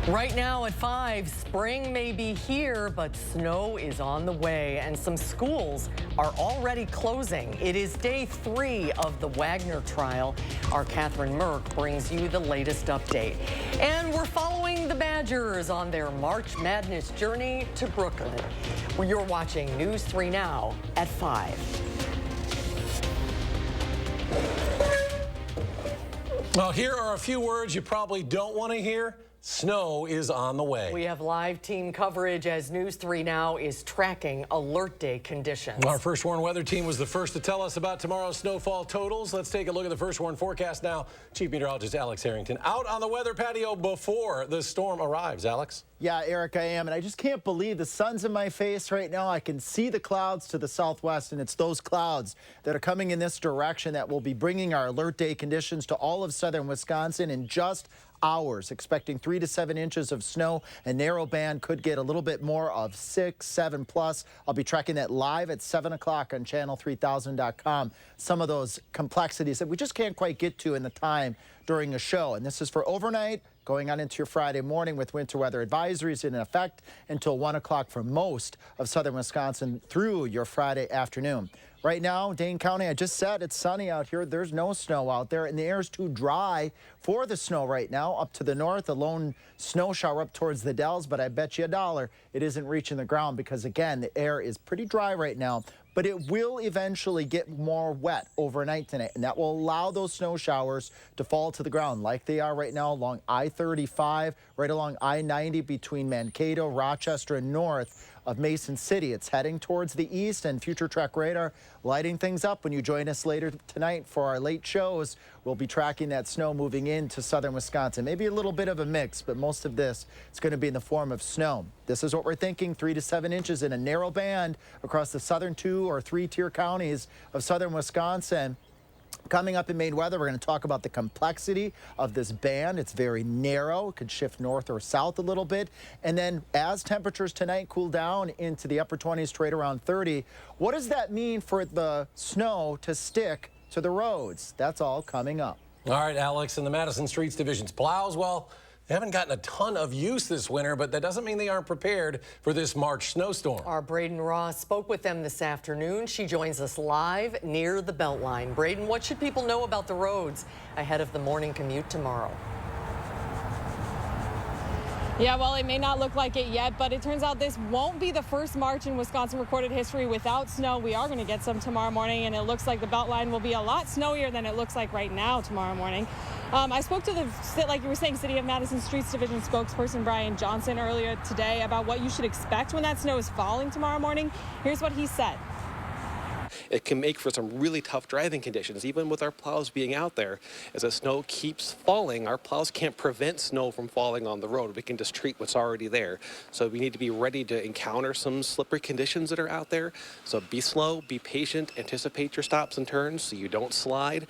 Right now at 5, spring may be here, but snow is on the way, and some schools are already closing. It is day 3 of the Wagner trial. Our Catherine Merck brings you the latest update. And we're following the Badgers on their March Madness journey to Brooklyn. You're watching News 3 Now at 5. Well, here are a few words you probably don't want to hear. Snow is on the way. We have live team coverage as News 3 Now is tracking alert day conditions. Our First Warn weather team was the first to tell us about tomorrow's snowfall totals. Let's take a look at the First Warn forecast now. Chief Meteorologist Alex Harrington out on the weather patio before the storm arrives. Alex? Yeah, Eric, I am, and I just can't believe the sun's in my face right now. I can see the clouds to the southwest, and it's those clouds that are coming in this direction that will be bringing our alert day conditions to all of southern Wisconsin in just hours. Expecting 3 to 7 inches of snow. A narrow band could get a little bit more of 6, 7 plus. I'll be tracking that live at 7 o'clock on channel3000.com. Some of those complexities that we just can't quite get to in the time during a show. And this is for overnight, going on into your Friday morning with winter weather advisories in effect until 1 o'clock for most of southern Wisconsin through your Friday afternoon. Right now, Dane County, I just said it's sunny out here. There's no snow out there, and the air is too dry for the snow right now. Up to the north, a lone snow shower up towards the Dells, but I bet you $1 it isn't reaching the ground because, again, the air is pretty dry right now. But it will eventually get more wet overnight tonight, and that will allow those snow showers to fall to the ground like they are right now along I-35, right along I-90 between Mankato, Rochester, and north of Mason City. It's heading towards the east, and Future Track Radar lighting things up when you join us later tonight for our late shows. We'll be tracking that snow moving into southern Wisconsin. Maybe a little bit of a mix, but most of this is going to be in the form of snow. This is what we're thinking, 3 to 7 inches in a narrow band across the southern 2 or 3 tier counties of southern Wisconsin. Coming up in Maine weather, we're going to talk about the complexity of this band. It's very narrow. It could shift north or south a little bit. And then as temperatures tonight cool down into the upper 20s to right around 30, what does that mean for the snow to stick to the roads? That's all coming up. All right, Alex, and the Madison Streets Division's plows, well, they haven't gotten a ton of use this winter, but that doesn't mean they aren't prepared for this March snowstorm. Our Braden Ross spoke with them this afternoon. She joins us live near the Beltline. Braden, what should people know about the roads ahead of the morning commute tomorrow? Yeah, well, it may not look like it yet, but it turns out this won't be the first March in Wisconsin recorded history without snow. We are going to get some tomorrow morning, and it looks like the Beltline will be a lot snowier than it looks like right now tomorrow morning. I spoke to the, like you were saying, City of Madison Streets Division spokesperson Brian Johnson earlier today about what you should expect when that snow is falling tomorrow morning. Here's what he said. It can make for some really tough driving conditions, even with our plows being out there. As the snow keeps falling, our plows can't prevent snow from falling on the road. We can just treat what's already there. So we need to be ready to encounter some slippery conditions that are out there. So be slow, be patient, anticipate your stops and turns so you don't slide.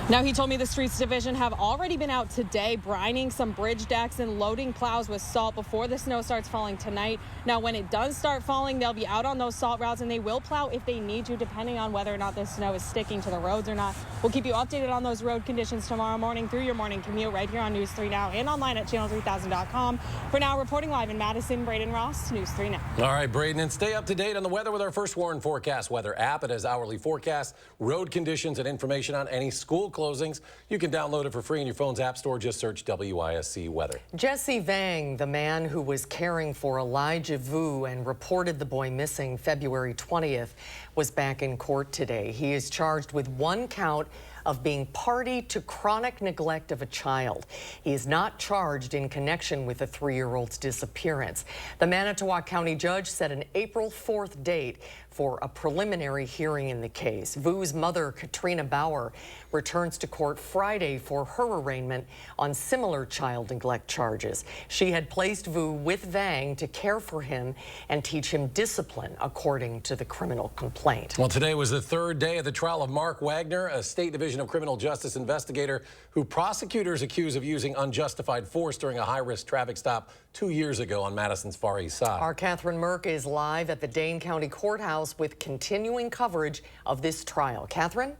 Now, he told me the Streets Division have already been out today brining some bridge decks and loading plows with salt before the snow starts falling tonight. Now, when it does start falling, they'll be out on those salt routes, and they will plow if they need to, depending on whether or not the snow is sticking to the roads or not. We'll keep you updated on those road conditions tomorrow morning through your morning commute right here on News 3 Now and online at channel3000.com. For now, reporting live in Madison, Braden Ross, News 3 Now. All right, Braden, and stay up to date on the weather with our First Warn Forecast weather app. It has hourly forecasts, road conditions, and information on any school closings. You can download it for free in your phone's app store. Just search WISC Weather. Jesse Vang, the man who was caring for Elijah Vu and reported the boy missing February 20th, was back in court today. He is charged with 1 count of being party to chronic neglect of a child. He is not charged in connection with the 3-year-old's disappearance. The Manitowoc County judge set an April 4th date for a preliminary hearing in the case. Vu's mother, Katrina Bauer, returns to court Friday for her arraignment on similar child neglect charges. She had placed Vu with Vang to care for him and teach him discipline, according to the criminal complaint. Well, today was the 3rd day of the trial of Mark Wagner, a State Division of Criminal Justice investigator who prosecutors accuse of using unjustified force during a high-risk traffic stop 2 years ago on Madison's Far East Side. Our Catherine Merck is live at the Dane County Courthouse with continuing coverage of this trial. Catherine?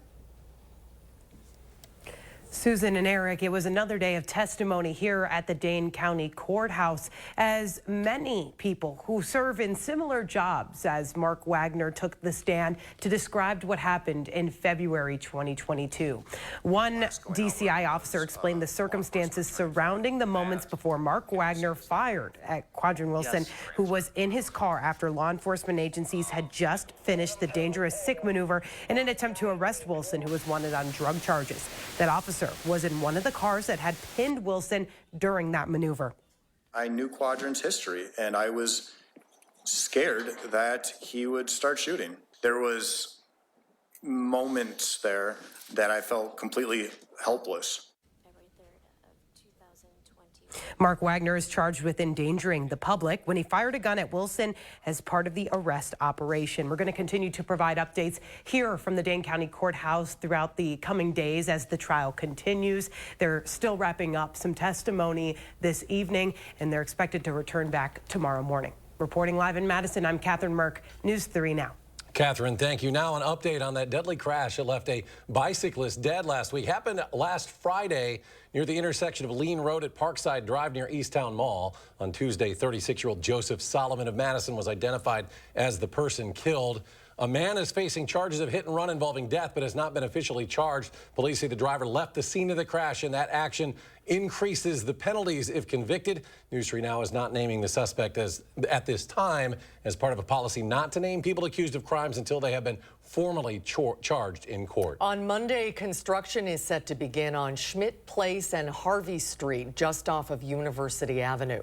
Susan and Eric, it was another day of testimony here at the Dane County Courthouse as many people who serve in similar jobs as Mark Wagner took the stand to describe what happened in February 2022. One DCI officer explained the circumstances surrounding the moments before Mark Wagner fired at Quadron Wilson, who was in his car after law enforcement agencies had just finished the dangerous sick maneuver in an attempt to arrest Wilson, who was wanted on drug charges. That officer was in one of the cars that had pinned Wilson during that maneuver. I knew Quadron's history, and I was scared that he would start shooting. There was moments there that I felt completely helpless. Mark Wagner is charged with endangering the public when he fired a gun at Wilson as part of the arrest operation. We're going to continue to provide updates here from the Dane County Courthouse throughout the coming days as the trial continues. They're still wrapping up some testimony this evening, and they're expected to return back tomorrow morning. Reporting live in Madison, I'm Catherine Merck, News 3 Now. Catherine, thank you. Now an update on that deadly crash that left a bicyclist dead last week. Happened last Friday near the intersection of Lean Road at Parkside Drive near Easttown Mall. On Tuesday, 36-year-old Joseph Solomon of Madison was identified as the person killed. A man is facing charges of hit and run involving death, but has not been officially charged. Police say the driver left the scene of the crash, and that action increases the penalties if convicted. News 3 Now is not naming the suspect at this time as part of a policy not to name people accused of crimes until they have been formally charged in court. On Monday, construction is set to begin on Schmidt Place and Harvey Street, just off of University Avenue.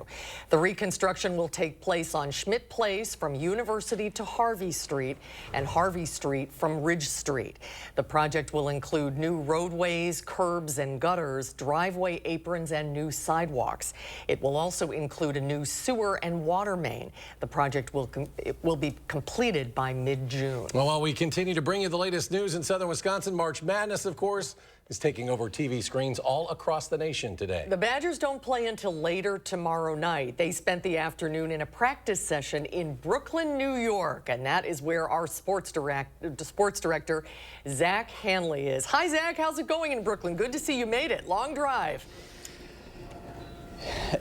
The reconstruction will take place on Schmidt Place from University to Harvey Street and Harvey Street from Ridge Street. The project will include new roadways, curbs and gutters, driveway aprons, and new sidewalks. It will also include a new sewer and water main. The project will be completed by mid-June. Well, while we continue to bring you the latest news in southern Wisconsin, March Madness, of course, is taking over TV screens all across the nation today. The Badgers don't play until later tomorrow night. They spent the afternoon in a practice session in Brooklyn, New York, and that is where our sports director, Zach Hanley, is. Hi, Zach. How's it going in Brooklyn? Good to see you made it. Long drive.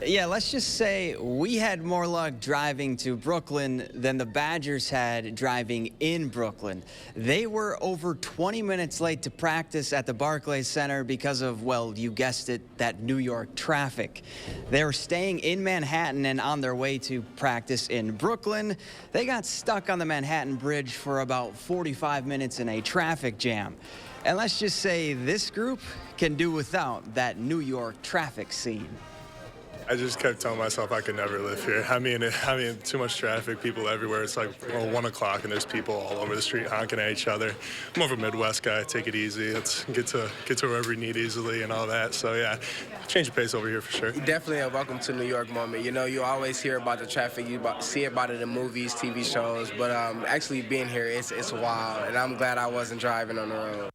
Yeah, let's just say we had more luck driving to Brooklyn than the Badgers had driving in Brooklyn. They were over 20 minutes late to practice at the Barclays Center because of, well, you guessed it, that New York traffic. They were staying in Manhattan and on their way to practice in Brooklyn. They got stuck on the Manhattan Bridge for about 45 minutes in a traffic jam. And let's just say this group can do without that New York traffic scene. I just kept telling myself I could never live here. I mean, too much traffic, people everywhere. It's like, well, 1 o'clock and there's people all over the street honking at each other. I'm more of a Midwest guy. Take it easy. Let's get to wherever you need easily and all that. So yeah, change the pace over here for sure. Definitely a welcome to New York moment. You know, you always hear about the traffic. You see about it in movies, TV shows. But actually being here, it's wild. And I'm glad I wasn't driving on the road.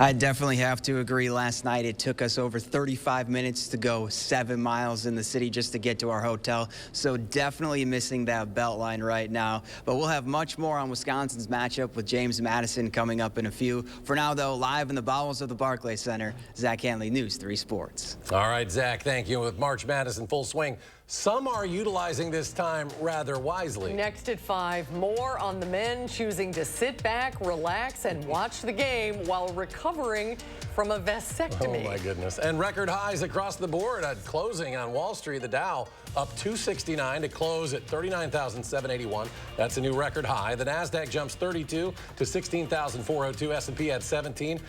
I definitely have to agree. Last night, it took us over 35 minutes to go 7 miles in the city just to get to our hotel. So definitely missing that belt line right now. But we'll have much more on Wisconsin's matchup with James Madison coming up in a few. For now, though, live in the bowels of the Barclays Center, Zach Hanley, News 3 Sports. All right, Zach, thank you. With March Madness in full swing, some are utilizing this time rather wisely. Next at 5, more on the men choosing to sit back, relax, and watch the game while recovering from a vasectomy. Oh, my goodness. And record highs across the board at closing on Wall Street. The Dow up 269 to close at 39,781. That's a new record high. The NASDAQ jumps 32 to 16,402. S&P at 17.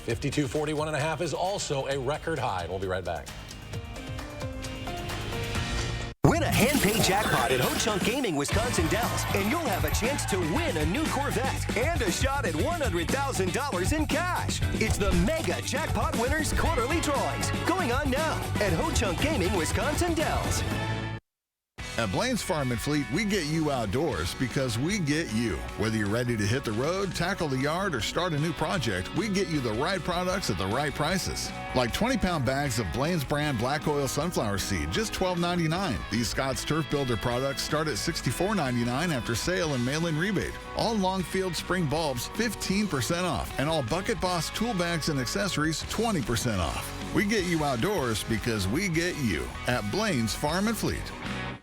5241.5 is also a record high. We'll be right back. Win a hand-paid jackpot at Ho-Chunk Gaming Wisconsin Dells, and you'll have a chance to win a new Corvette and a shot at $100,000 in cash. It's the Mega Jackpot Winners Quarterly Drawings, going on now at Ho-Chunk Gaming Wisconsin Dells. At Blaine's Farm and Fleet, we get you outdoors because we get you. Whether you're ready to hit the road, tackle the yard, or start a new project, we get you the right products at the right prices. Like 20-pound bags of Blaine's brand black oil sunflower seed, just $12.99. These Scott's Turf Builder products start at $64.99 after sale and mail-in rebate. All Longfield spring bulbs, 15% off. And all Bucket Boss tool bags and accessories, 20% off. We get you outdoors because we get you at Blaine's Farm and Fleet.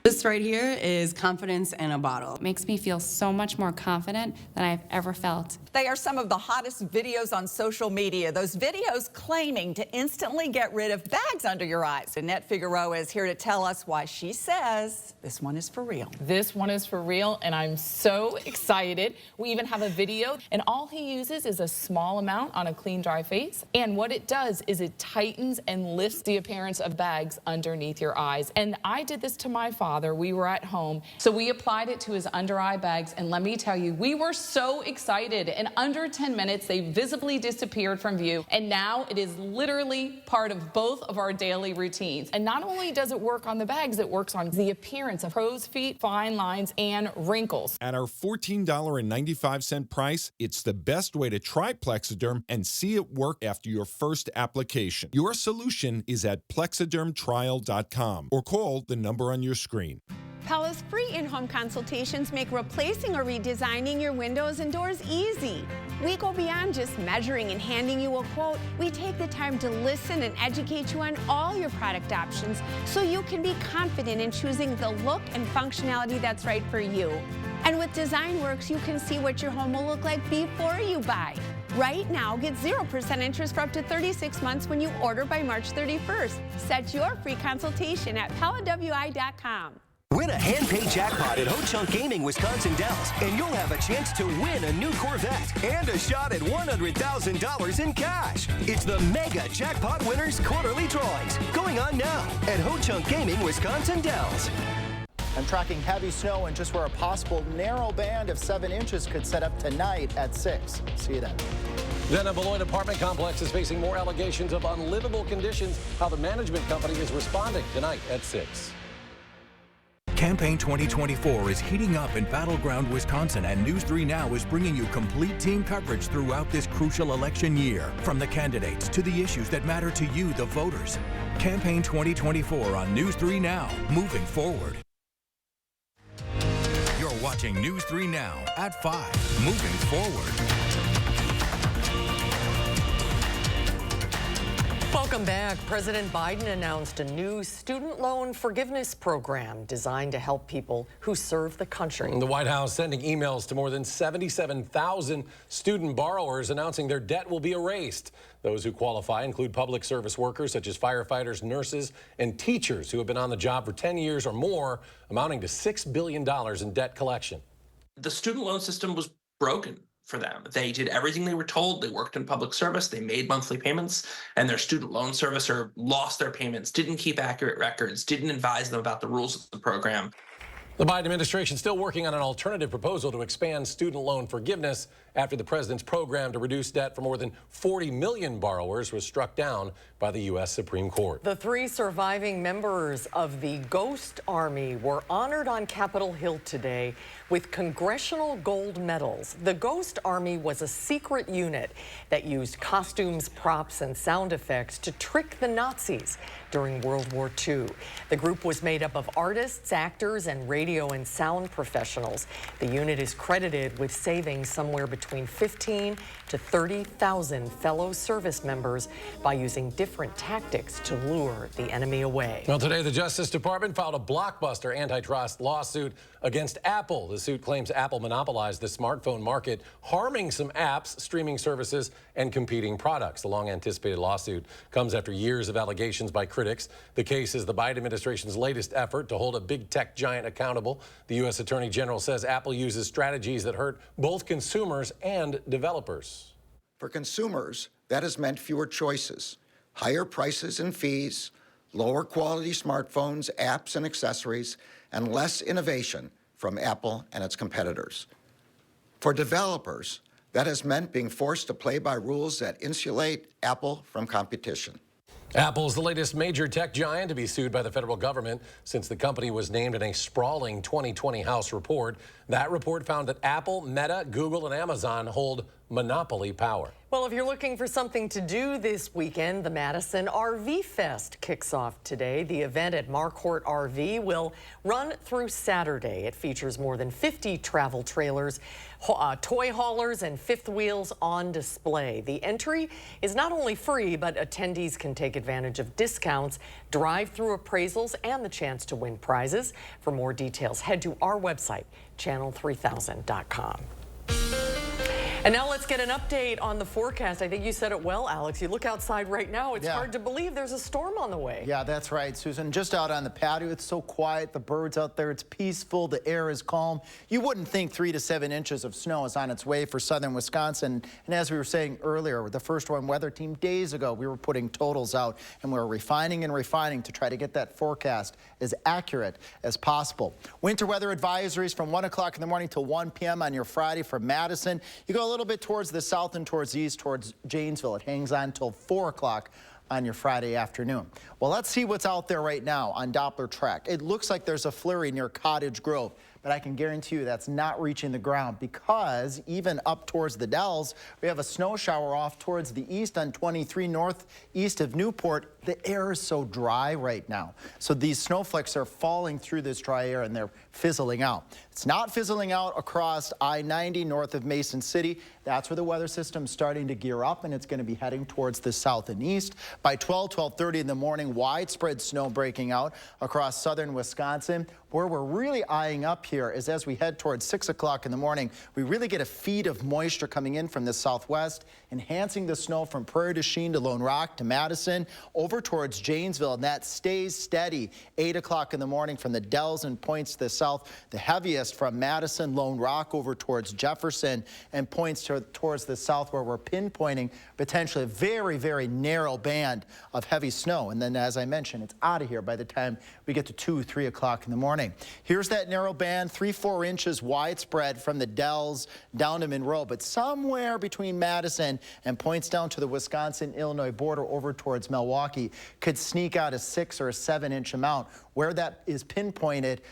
This right here is confidence in a bottle. It makes me feel so much more confident than I've ever felt. They are some of the hottest videos on social media. Those videos claiming to instantly get rid of bags under your eyes. Annette Figueroa is here to tell us why she says this one is for real. This one is for real, and I'm so excited. We even have a video, and all he uses is a small amount on a clean, dry face. And what it does is it tightens and lifts the appearance of bags underneath your eyes. And I did this to my father. We were at home, so we applied it to his under eye bags, and let me tell you, we were so excited. In under 10 minutes, they visibly disappeared from view, and now it is literally part of both of our daily routines. And not only does it work on the bags, it works on the appearance of crow's feet, fine lines, and wrinkles. At our $14.95 price, it's the best way to try Plexiderm and see it work after your first application. Your solution is at plexidermtrial.com or call the number on your screen. Pella's free in-home consultations make replacing or redesigning your windows and doors easy. We go beyond just measuring and handing you a quote. We take the time to listen and educate you on all your product options so you can be confident in choosing the look and functionality that's right for you. And with DesignWorks, you can see what your home will look like before you buy. Right now, get 0% interest for up to 36 months when you order by March 31st. Set your free consultation at PellaWI.com. Win a hand-paid jackpot at Ho-Chunk Gaming Wisconsin Dells, and you'll have a chance to win a new Corvette and a shot at $100,000 in cash. It's the Mega Jackpot Winners Quarterly Drawings, going on now at Ho-Chunk Gaming Wisconsin Dells. I'm tracking heavy snow and just where a possible narrow band of 7 inches could set up tonight at 6. See you then. Then a Beloit apartment complex is facing more allegations of unlivable conditions. How the management company is responding tonight at 6. Campaign 2024 is heating up in battleground Wisconsin, and News 3 Now is bringing you complete team coverage throughout this crucial election year. From the candidates to the issues that matter to you, the voters. Campaign 2024 on News 3 Now, moving forward. You're watching News 3 Now at 5, moving forward. Welcome back. President Biden announced a new student loan forgiveness program designed to help people who serve the country. The White House sending emails to more than 77,000 student borrowers announcing their debt will be erased. Those who qualify include public service workers such as firefighters, nurses, and teachers who have been on the job for 10 years or more, amounting to $6 billion in debt collection. The student loan system was broken for them. They did everything they were told. They worked in public service. They made monthly payments, and their student loan servicer lost their payments, didn't keep accurate records, didn't advise them about the rules of the program. The Biden administration still working on an alternative proposal to expand student loan forgiveness after the president's program to reduce debt for more than 40 million borrowers was struck down by the U.S. Supreme Court. The 3 surviving members of the Ghost Army were honored on Capitol Hill today with Congressional Gold Medals. The Ghost Army was a secret unit that used costumes, props, and sound effects to trick the Nazis during World War II. The group was made up of artists, actors, and radio and sound professionals. The unit is credited with saving somewhere between 15 to 30,000 fellow service members by using different tactics to lure the enemy away. Well, today the Justice Department filed a blockbuster antitrust lawsuit against Apple. The suit claims Apple monopolized the smartphone market, harming some apps, streaming services, and competing products. The long-anticipated lawsuit comes after years of allegations by critics. The case is the Biden administration's latest effort to hold a big tech giant accountable. The U.S. Attorney General says Apple uses strategies that hurt both consumers and developers. For consumers, that has meant fewer choices, higher prices and fees, lower quality smartphones, apps, and accessories, and less innovation from Apple and its competitors. For developers, that has meant being forced to play by rules that insulate Apple from competition. Apple is the latest major tech giant to be sued by the federal government since the company was named in a sprawling 2020 House report. That report found that Apple, Meta, Google, and Amazon hold monopoly power. Well, if you're looking for something to do this weekend, the Madison RV Fest kicks off today. The event at Marquardt RV will run through Saturday. It features more than 50 travel trailers, toy haulers, and fifth wheels on display. The entry is not only free, but attendees can take advantage of discounts, drive-through appraisals, and the chance to win prizes. For more details, head to our website, channel3000.com. And now let's get an update on the forecast. I think you said it well, Alex. You look outside right now, it's hard to believe there's a storm on the way. Yeah, that's right, Susan. Just out on the patio, it's so quiet. The birds out there, it's peaceful. The air is calm. You wouldn't think 3 to 7 inches of snow is on its way for southern Wisconsin. And as we were saying earlier, the First Warn Weather Team days ago, we were putting totals out, and we were refining and refining to try to get that forecast as accurate as possible. Winter weather advisories from 1 o'clock in the morning till 1 p.m. on your Friday for Madison. You go a little bit towards the south and towards the east, towards Janesville. It hangs on till 4 o'clock on your Friday afternoon. Well, let's see what's out there right now on Doppler track. It looks like there's a flurry near Cottage Grove, but I can guarantee you that's not reaching the ground because even up towards the Dells, we have a snow shower off towards the east on 23 northeast of Newport. The air is so dry right now. So these snowflakes are falling through this dry air and they're fizzling out. It's not fizzling out across I-90 north of Mason City. That's where the weather system's starting to gear up, and it's going to be heading towards the south and east. By 12:30 in the morning, widespread snow breaking out across southern Wisconsin. Where we're really eyeing up here is as we head towards 6 o'clock in the morning, we really get a feed of moisture coming in from the southwest, enhancing the snow from Prairie du Chien to Lone Rock to Madison over towards Janesville, and that stays steady 8 o'clock in the morning from the Dells and points to the south. The heaviest from Madison, Lone Rock over towards Jefferson, and points towards the south where we're pinpointing potentially a very, very narrow band of heavy snow. And then, as I mentioned, it's out of here by the time we get to 2, 3 o'clock in the morning. Here's that narrow band, 3-4 inches widespread from the Dells down to Monroe, but somewhere between Madison and points down to the Wisconsin-Illinois border over towards Milwaukee could sneak out a 6 or a 7 inch amount. Where that is pinpointed,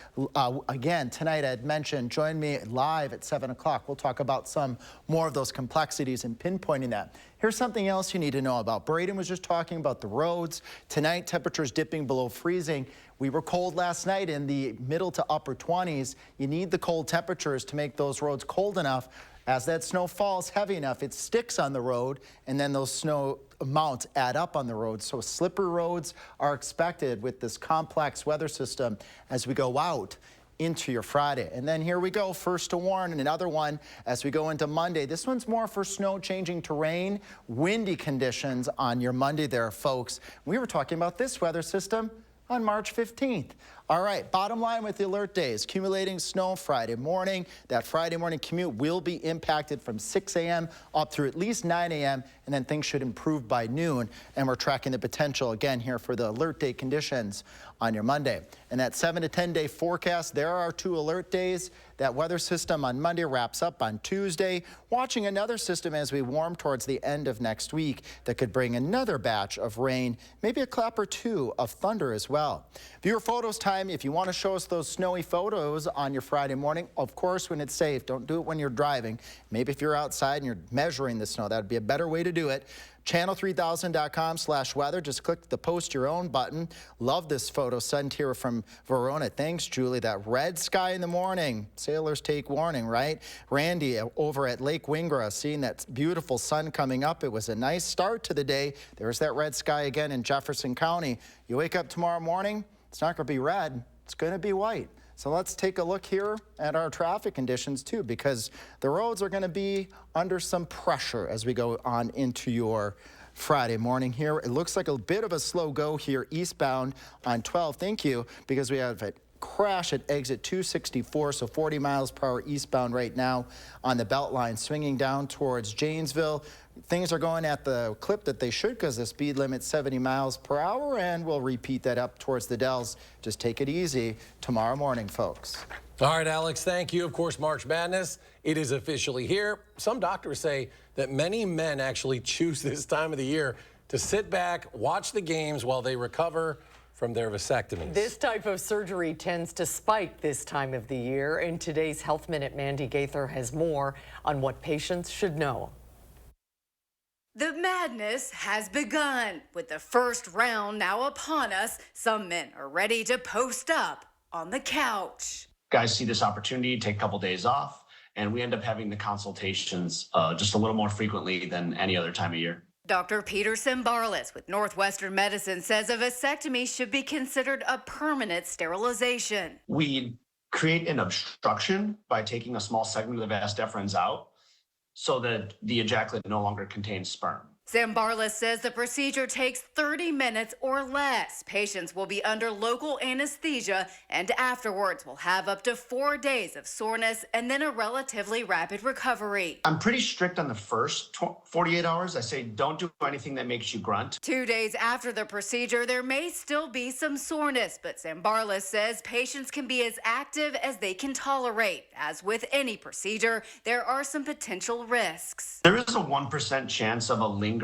again, tonight I had mentioned, join me live at 7 o'clock. We'll talk about some more of those complexities in pinpointing that. Here's something else you need to know about. Braden was just talking about the roads. Tonight, temperatures dipping below freezing. We were cold last night in the middle to upper 20s. You need the cold temperatures to make those roads cold enough. As that snow falls heavy enough, it sticks on the road, and then those snow amounts add up on the road. So slippery roads are expected with this complex weather system as we go out into your Friday. And then here we go, first to warn, and another one as we go into Monday. This one's more for snow changing to rain, windy conditions on your Monday there, folks. We were talking about this weather system on March 15th. All right, bottom line with the alert days, accumulating snow Friday morning. That Friday morning commute will be impacted from 6 a.m. up through at least 9 a.m. and then things should improve by noon. And we're tracking the potential again here for the alert day conditions on your Monday. And that 7 to 10 day forecast, there are 2 alert days. That weather system on Monday wraps up on Tuesday. Watching another system as we warm towards the end of next week that could bring another batch of rain, maybe a clap or 2 of thunder as well. Viewer photos time. If you want to show us those snowy photos on your Friday morning, of course, when it's safe, don't do it when you're driving. Maybe if you're outside and you're measuring the snow, that would be a better way to do it. Channel3000.com/weather. Just click the post your own button. Love this photo sent here from Verona. Thanks, Julie. That red sky in the morning. Sailors take warning, right? Randy over at Lake Wingra, seeing that beautiful sun coming up. It was a nice start to the day. There's that red sky again in Jefferson County. You wake up tomorrow morning, it's not going to be red. It's going to be white. So let's take a look here at our traffic conditions too, because the roads are going to be under some pressure as we go on into your Friday morning here. It looks like a bit of a slow go here eastbound on 12. Thank you, because we have a crash at exit 264, so 40 miles per hour eastbound right now on the Beltline, swinging down towards Janesville. Things are going at the clip that they should because the speed limit's 70 miles per hour, and we'll repeat that up towards the Dells. Just take it easy tomorrow morning, folks. All right, Alex, thank you. Of course, March Madness, it is officially here. Some doctors say that many men actually choose this time of the year to sit back, watch the games while they recover from their vasectomies. This type of surgery tends to spike this time of the year. In today's Health Minute, Mandy Gaither has more on what patients should know. The madness has begun. With the first round now upon us, some men are ready to post up on the couch. Guys see this opportunity, take a couple days off, and we end up having the consultations just a little more frequently than any other time of year. Dr. Peter Sembarlis with Northwestern Medicine says a vasectomy should be considered a permanent sterilization. We create an obstruction by taking a small segment of the vas deferens out so that the ejaculate no longer contains sperm. Sembarlis says the procedure takes 30 minutes or less. Patients will be under local anesthesia and afterwards will have up to 4 days of soreness and then a relatively rapid recovery. I'm pretty strict on the first 48 hours. I say don't do anything that makes you grunt. 2 days after the procedure, there may still be some soreness, but Sembarlis says patients can be as active as they can tolerate. As with any procedure, there are some potential risks. There is a 1% chance of a lingering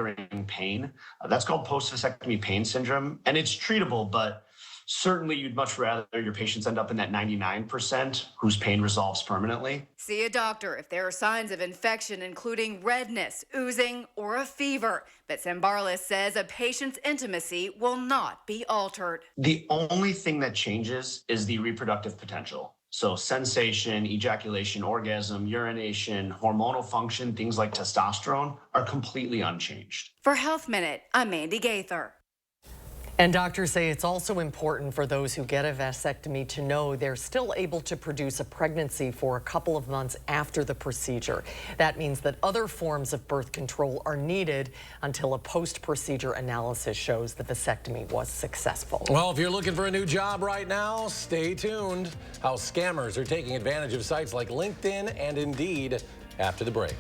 pain. That's called post-vasectomy pain syndrome, and it's treatable, but certainly you'd much rather your patients end up in that 99% whose pain resolves permanently. See a doctor if there are signs of infection, including redness, oozing, or a fever. But Sembarlis says a patient's intimacy will not be altered. The only thing that changes is the reproductive potential. So sensation, ejaculation, orgasm, urination, hormonal function, things like testosterone are completely unchanged. For Health Minute, I'm Mandy Gaither. And doctors say it's also important for those who get a vasectomy to know they're still able to produce a pregnancy for a couple of months after the procedure. That means that other forms of birth control are needed until a post-procedure analysis shows the vasectomy was successful. Well, if you're looking for a new job right now, stay tuned. How scammers are taking advantage of sites like LinkedIn and Indeed after the break.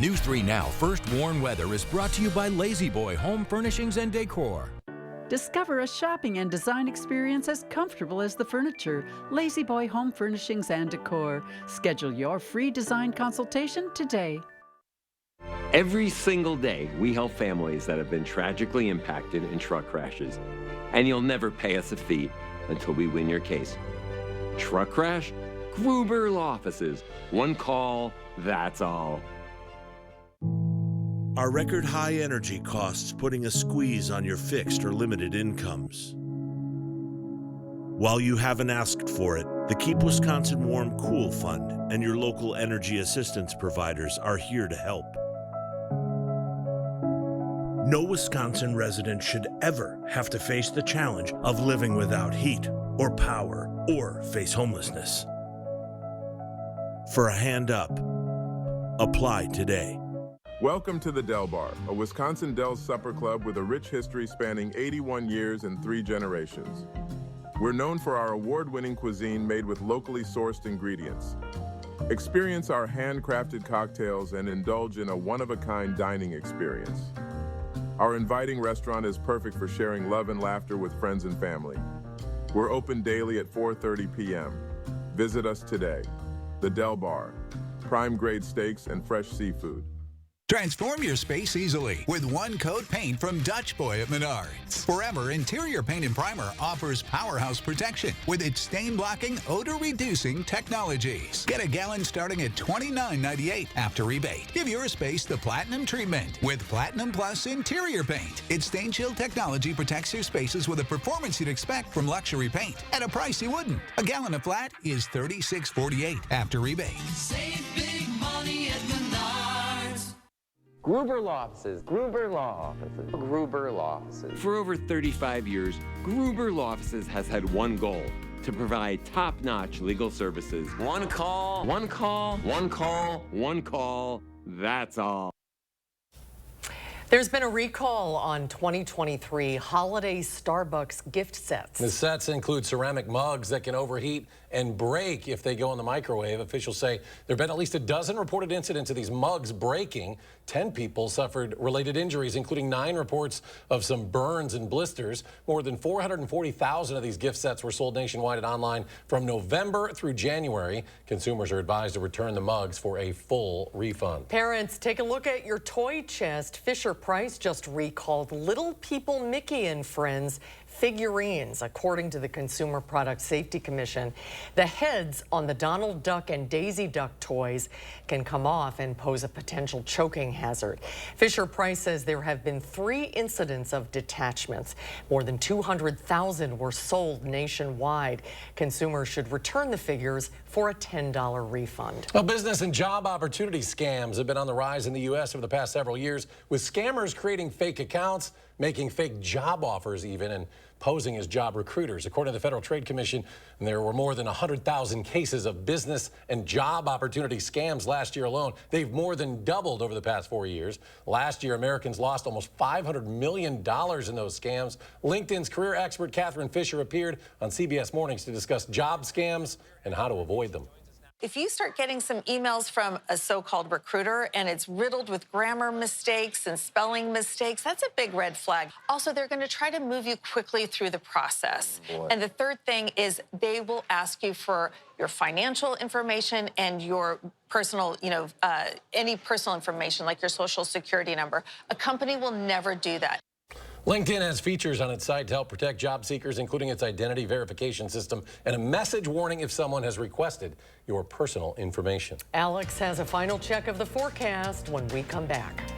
News 3 Now First Warn Weather is brought to you by Lazy Boy Home Furnishings and Decor. Discover a shopping and design experience as comfortable as the furniture. Lazy Boy Home Furnishings and Decor. Schedule your free design consultation today. Every single day, we help families that have been tragically impacted in truck crashes. And you'll never pay us a fee until we win your case. Truck crash? Gruber Law Offices. One call, that's all. Are record high energy costs putting a squeeze on your fixed or limited incomes? While you haven't asked for it, the Keep Wisconsin Warm Cool Fund and your local energy assistance providers are here to help. No Wisconsin resident should ever have to face the challenge of living without heat or power or face homelessness. For a hand up, apply today. Welcome to the Del Bar, a Wisconsin Dells supper club with a rich history spanning 81 years and 3 generations. We're known for our award-winning cuisine made with locally sourced ingredients. Experience our handcrafted cocktails and indulge in a one-of-a-kind dining experience. Our inviting restaurant is perfect for sharing love and laughter with friends and family. We're open daily at 4:30 p.m. Visit us today. The Del Bar, prime-grade steaks and fresh seafood. Transform your space easily with one-coat paint from Dutch Boy at Menards. Forever Interior Paint and Primer offers powerhouse protection with its stain-blocking, odor-reducing technologies. Get a gallon starting at $29.98 after rebate. Give your space the Platinum treatment with Platinum Plus Interior Paint. Its stain-shield technology protects your spaces with a performance you'd expect from luxury paint at a price you wouldn't. A gallon of flat is $36.48 after rebate. Save big money at Menards. Gruber Law Offices, Gruber Law Offices, Gruber Law Offices. For over 35 years, Gruber Law Offices has had one goal: to provide top-notch legal services. One call, one call, one call, one call, that's all. There's been a recall on 2023 holiday Starbucks gift sets. The sets include ceramic mugs that can overheat and break if they go in the microwave. Officials say there have been at least a dozen reported incidents of these mugs breaking. 10 people suffered related injuries, including 9 reports of some burns and blisters. More than 440,000 of these gift sets were sold nationwide and online from November through January. Consumers are advised to return the mugs for a full refund. Parents, take a look at your toy chest. Fisher-Price just recalled Little People Mickey and Friends figurines, according to the Consumer Product Safety Commission. The heads on the Donald Duck and Daisy Duck toys can come off and pose a potential choking hazard. Fisher-Price says there have been 3 incidents of detachments. More than 200,000 were sold nationwide. Consumers should return the figures for a $10 refund. Well, business and job opportunity scams have been on the rise in the U.S. over the past several years, with scammers creating fake accounts, making fake job offers even, and posing as job recruiters. According to the Federal Trade Commission, there were more than 100,000 cases of business and job opportunity scams last year alone. They've more than doubled over the past 4 years. Last year, Americans lost almost $500 million in those scams. LinkedIn's career expert Catherine Fisher appeared on CBS Mornings to discuss job scams and how to avoid them. If you start getting some emails from a so-called recruiter and it's riddled with grammar mistakes and spelling mistakes, that's a big red flag. Also, they're going to try to move you quickly through the process. And the third thing is they will ask you for your financial information and your personal, any personal information like your social security number. A company will never do that. LinkedIn has features on its site to help protect job seekers, including its identity verification system and a message warning if someone has requested your personal information. Alex has a final check of the forecast when we come back.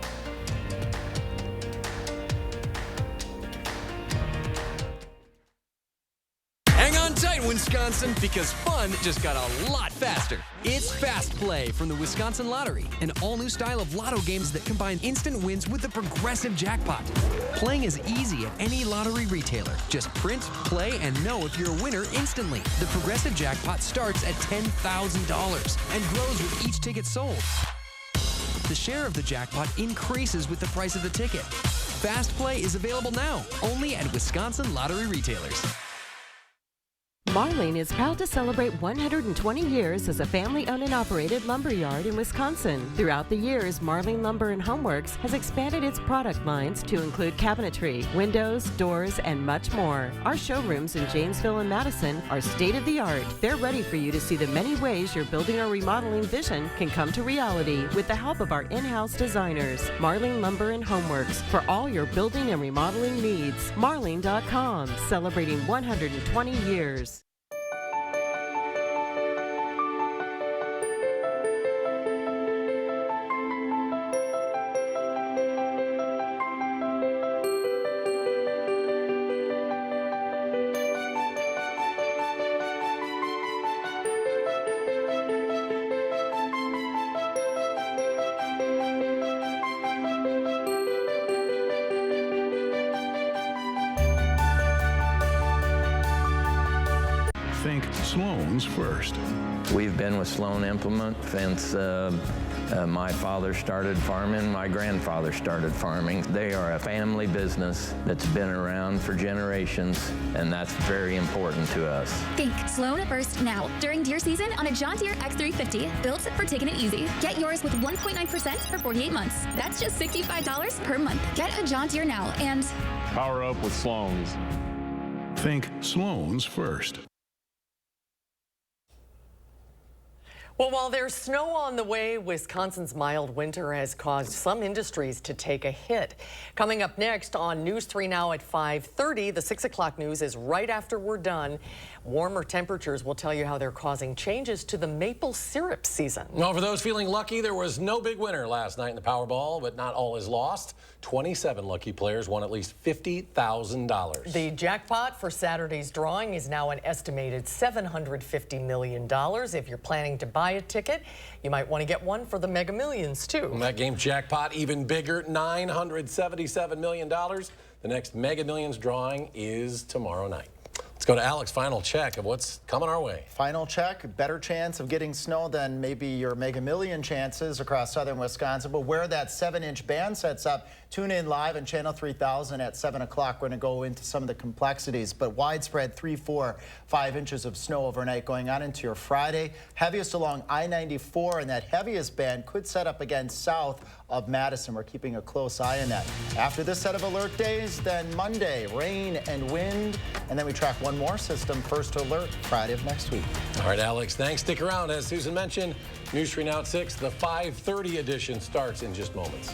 Hang on tight, Wisconsin, because fun just got a lot faster. It's Fast Play from the Wisconsin Lottery, an all-new style of lotto games that combine instant wins with the progressive jackpot. Playing is easy at any lottery retailer. Just print, play, and know if you're a winner instantly. The progressive jackpot starts at $10,000 and grows with each ticket sold. The share of the jackpot increases with the price of the ticket. Fast Play is available now, only at Wisconsin Lottery retailers. Marlene is proud to celebrate 120 years as a family-owned and operated lumberyard in Wisconsin. Throughout the years, Marlene Lumber & Homeworks has expanded its product lines to include cabinetry, windows, doors, and much more. Our showrooms in Janesville and Madison are state-of-the-art. They're ready for you to see the many ways your building or remodeling vision can come to reality with the help of our in-house designers. Marlene Lumber & Homeworks for all your building and remodeling needs. Marlene.com, celebrating 120 years. Think Sloan's first. We've been with Sloan Implement since my father started farming, my grandfather started farming. They are a family business that's been around for generations, and that's very important to us. Think Sloan First now. During deer season on a John Deere X350, built for taking it easy. Get yours with 1.9% for 48 months. That's just $65 per month. Get a John Deere now and Power up with Sloan's. Think Sloan's first. Well, while there's snow on the way, Wisconsin's mild winter has caused some industries to take a hit. Coming up next on News 3 Now at 5:30, the 6 o'clock news is right after we're done. Warmer temperatures will tell you how they're causing changes to the maple syrup season. Well, for those feeling lucky, there was no big winner last night in the Powerball, but not all is lost. 27 lucky players won at least $50,000. The jackpot for Saturday's drawing is now an estimated $750 million. If you're planning to buy a ticket, you might want to get one for the Mega Millions, too. And that game jackpot even bigger, $977 million. The next Mega Millions drawing is tomorrow night. Let's go to Alex. Final check of what's coming our way. Final check, better chance of getting snow than maybe your Mega Million chances across southern Wisconsin. But where that 7-inch band sets up, tune in live on Channel 3000 at 7 o'clock. We're going to go into some of the complexities. But widespread 3, 4, 5 inches of snow overnight going on into your Friday. Heaviest along I-94, and that heaviest band could set up again south of Madison. We're keeping a close eye on that. After this set of alert days, then Monday, rain and wind. And then we track one more system, first alert, Friday of next week. All right, Alex, thanks. Stick around. As Susan mentioned, News 3 Now at 6. The 5:30 edition starts in just moments.